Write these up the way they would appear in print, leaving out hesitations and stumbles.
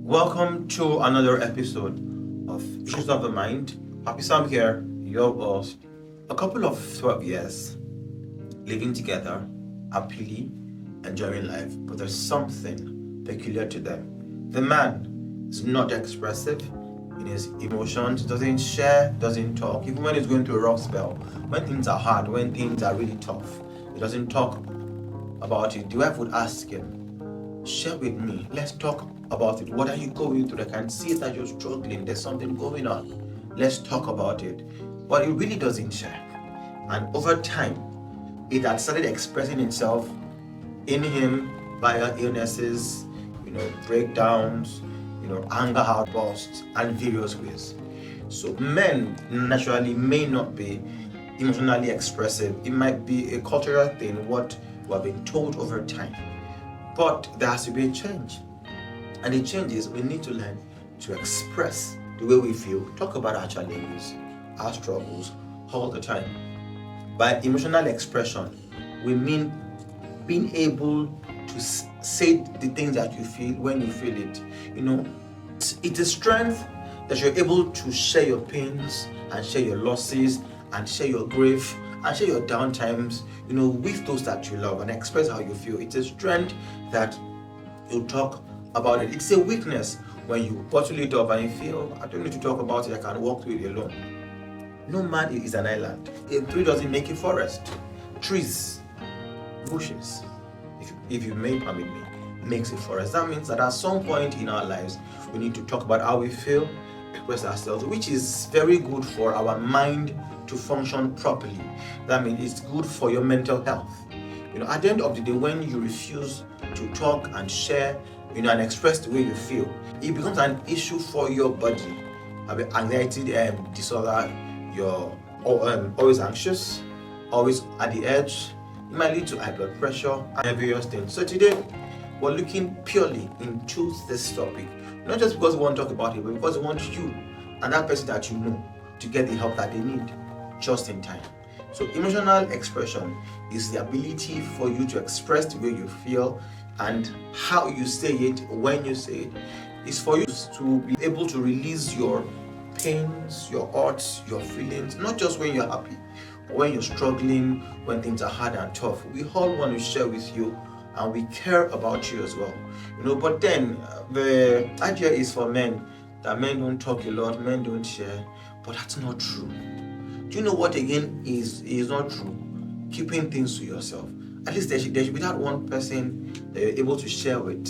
Welcome to another episode of Issues of the Mind. Happy Sam here, your host. A couple of 12 years living together, happily enjoying life, but there's something peculiar to them. The man is not expressive in his emotions, doesn't share, doesn't talk, even when he's going through a rough spell, when things are hard, when things are really tough. He doesn't talk about it. The wife would ask him, share with me, let's talk about it. What are you going through? I can see that you're struggling, there's something going on, let's talk about it. But he really doesn't share, and over time it had started expressing itself in him via illnesses, breakdowns, anger outbursts, and various ways. So men naturally may not be emotionally expressive. It might be a cultural thing, what we have been told over time. But there has to be a change. And the change is we need to learn to express the way we feel, talk about our challenges, our struggles all the time. By emotional expression, we mean being able to say the things that you feel when you feel it. It's a strength that you're able to share your pains and share your losses and share your grief and share your downtimes, with those that you love and express how you feel. It's a strength that you talk about it. It's a weakness when you bottle it up and you feel, I don't need to talk about it, I can walk through it alone. No man is an island. A tree doesn't make a forest. Trees, bushes, if you may permit me, makes a forest. That means that at some point in our lives, we need to talk about how we feel, express ourselves, which is very good for our mind to function properly. That means it's good for your mental health. At the end of the day, when you refuse to talk and share, and express the way you feel, it becomes an issue for your body. Anxiety disorder, you're always anxious, always at the edge. It might lead to high blood pressure and various things. So today, we're looking purely into this topic, not just because we want to talk about it, but because we want you and that person that you know to get the help that they need just in time. So emotional expression is the ability for you to express the way you feel and how you say it, when you say it. It's for you to be able to release your pains, your hurts, your feelings, not just when you're happy, but when you're struggling, when things are hard and tough. We all want to share with you and we care about you as well. But then the idea is for men that men don't talk a lot, men don't share, but that's not true. Do you know what again is not true? Keeping things to yourself. At least there should be that one person that you're able to share with,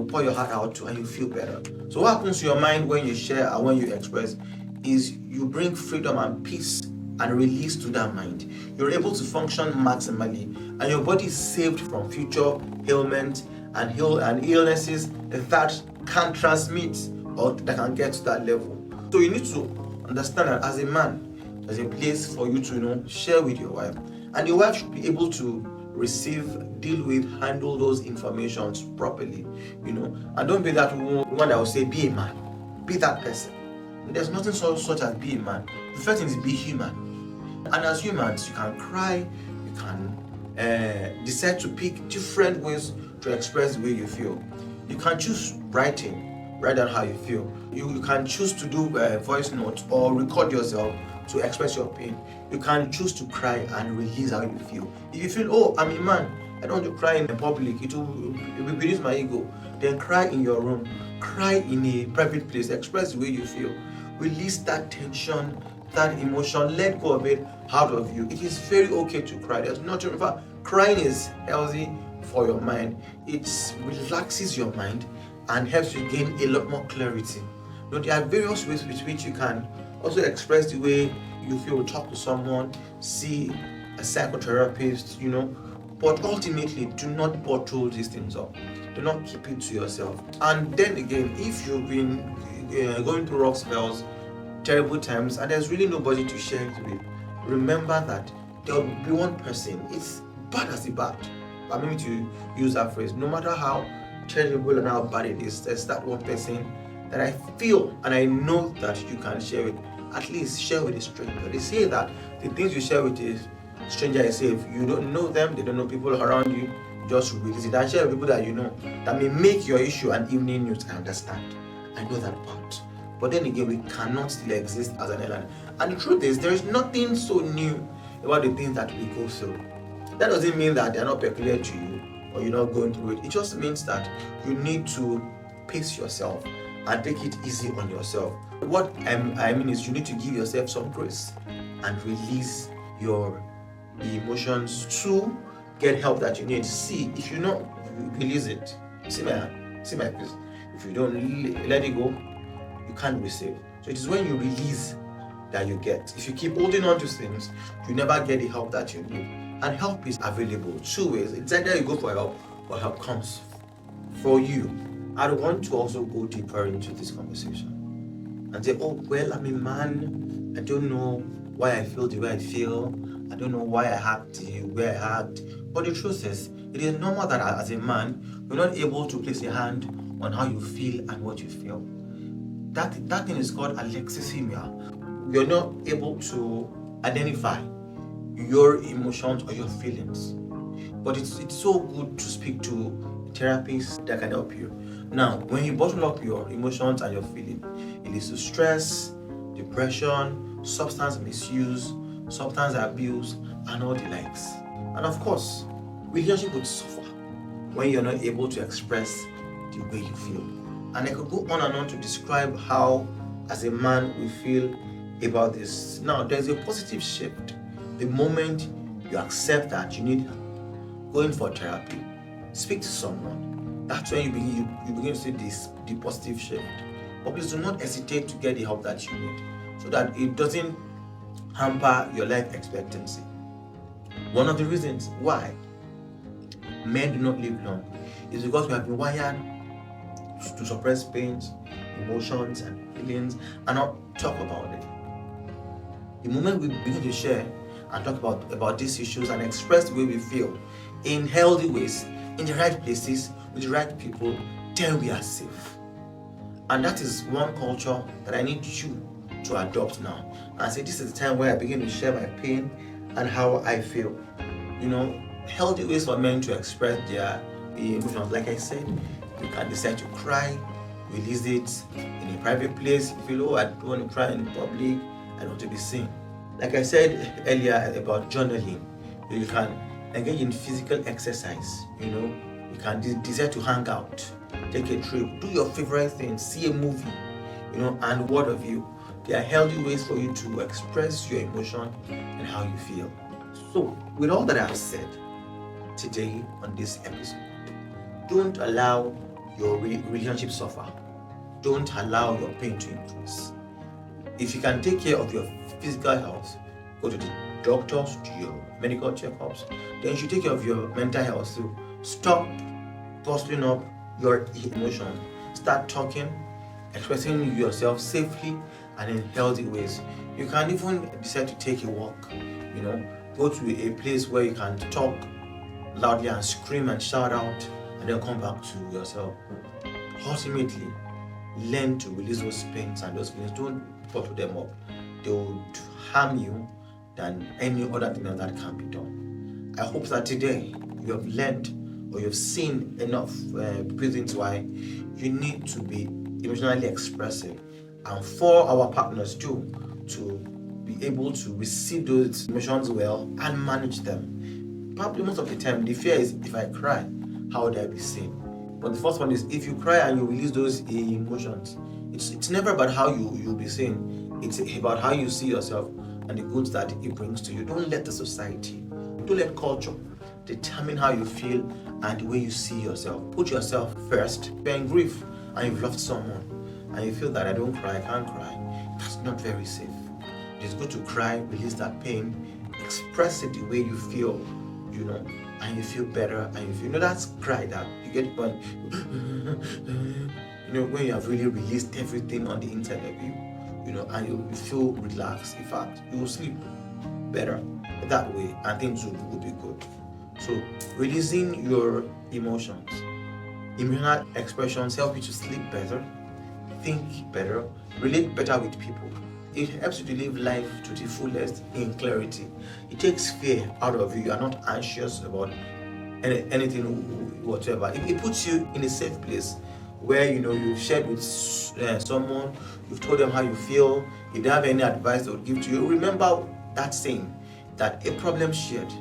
pour your heart out to, and you feel better. So what happens to your mind when you share and when you express is you bring freedom and peace and release to that mind. You're able to function maximally, and your body is saved from future ailments and illnesses that can transmit or that can get to that level. So you need to understand that as a man, there's a place for you to share with your wife, and your wife should be able to receive, deal with, handle those informations properly, and don't be that one that will say be a man, be that person. There's nothing such as be a man. The first thing is be human, and as humans you can cry, you can decide to pick different ways to express the way you feel. You can choose write down how you feel. You can choose to do voice notes or record yourself to express your pain. You can choose to cry and release how you feel. If you feel, oh, I'm a man, I don't want to cry in public, it will reduce my ego, then cry in your room, cry in a private place, express the way you feel. Release that tension, that emotion, let go of it out of you. It is very okay to cry. There's nothing, in fact, crying is healthy for your mind. It relaxes your mind and helps you gain a lot more clarity. There are various ways with which you can also express the way you feel. Talk to someone, see a psychotherapist, but ultimately do not bottle these things up. Do not keep it to yourself. And then again, if you've been going through rough spells, terrible times, and there's really nobody to share it with, remember that there will be one person. It's bad as the bad. I'm going to use that phrase. No matter how terrible and how bad it is, there's that one person that I feel and I know that you can share with. At least share with a stranger. They say that the things you share with a stranger is safe. You don't know them, they don't know people around you. just release it and share with people that you know that may make your issue an evening news. I understand. I know that part. But then again, we cannot still exist as an island. And the truth is, there is nothing so new about the things that we go through. That doesn't mean that they're not peculiar to you or you're not going through it. It just means that you need to pace yourself and take it easy on yourself. What I mean is you need to give yourself some grace and release your emotions to get help that you need. See, if you not release it, see my face. If you don't let it go, you can't receive. So it is when you release that you get. If you keep holding on to things, you never get the help that you need. And help is available 2 ways. It's either you go for help or help comes for you. I want to also go deeper into this conversation and say, oh, well, I'm a man. I don't know why I feel the way I feel. I don't know why I act the way I act. But the truth is, it is normal that as a man, you're not able to place a hand on how you feel and what you feel. That thing is called Alexithymia. You're not able to identify your emotions or your feelings. But it's so good to speak to a therapist that can help you. Now, when you bottle up your emotions and your feeling, it leads to stress, depression, substance misuse, substance abuse, and all the likes. And of course, relationship would suffer when you're not able to express the way you feel. And I could go on and on to describe how, as a man, we feel about this. Now, there's a positive shift. The moment you accept that you need going for therapy, speak to someone. That's when you begin to see the positive shift. But please do not hesitate to get the help that you need, so that it doesn't hamper your life expectancy. One of the reasons why men do not live long is because we have been wired to suppress pains, emotions, and feelings and not talk about it. The moment we begin to share and talk about these issues and express the way we feel in healthy ways, in the right places, with the right people, then we are safe. And that is one culture that I need you to adopt now. And I say this is the time where I begin to share my pain and how I feel. You know, healthy ways for men to express their emotions. Like I said, you can decide to cry, release it in a private place. You feel, oh, I don't want to cry in public, I don't want to be seen. Like I said earlier about journaling, you can engage in physical exercise. You know, you can decide to hang out, take a trip, do your favorite thing, see a movie, you know, and what of you. There are healthy ways for you to express your emotion and how you feel. So, with all that I've said today on this episode, don't allow your relationship suffer. Don't allow your pain to increase. If you can take care of your physical health, go to the doctors, do your medical checkups, then you should take care of your mental health too. Stop bottling up your emotions. Start talking, expressing yourself safely and in healthy ways. You can even decide to take a walk, you know, go to a place where you can talk loudly and scream and shout out and then come back to yourself. Ultimately, learn to release those pains and those feelings. Don't bottle them up. They will harm you than any other thing that can be done. I hope that today you have learned or you've seen enough reasons why you need to be emotionally expressive, and for our partners too, to be able to receive those emotions well and manage them. Probably most of the time the fear is, if I cry, how would I be seen? But the first one is, if you cry and you release those emotions, it's never about how you'll be seen. It's about how you see yourself and the goods that it brings to you. Don't let the society, don't let culture determine how you feel and the way you see yourself. Put yourself first. If you're in grief and you've lost someone and you feel that I don't cry, I can't cry, that's not very safe. It's good to cry, release that pain, express it the way you feel, you know, and you feel better, and you feel, you know, that's cry that you get when you know, when you have really released everything on the inside of you, you know, and you feel relaxed. In fact, you will sleep better that way, and things will be good. So releasing your emotions, emotional expressions help you to sleep better, think better, relate better with people. It helps you to live life to the fullest in clarity. It takes fear out of you. You are not anxious about anything whatever. It puts you in a safe place where you've shared with someone, you've told them how you feel, you don't have any advice they would give to you. Remember that saying that a problem shared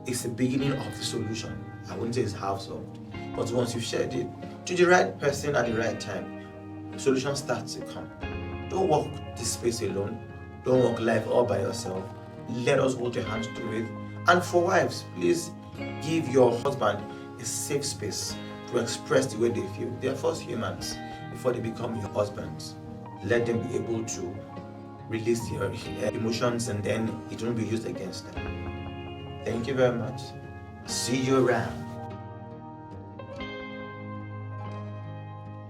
is the beginning of the solution. I wouldn't say it's half solved, but once you've shared it to the right person at the right time, the solution starts to come. Don't walk this space alone. Don't walk life all by yourself. Let us hold your hands through it. And for wives, please give your husband a safe space to express the way they feel. They are first humans before they become your husbands. Let them be able to release their emotions, and then it won't be used against them. Thank you very much. See you around.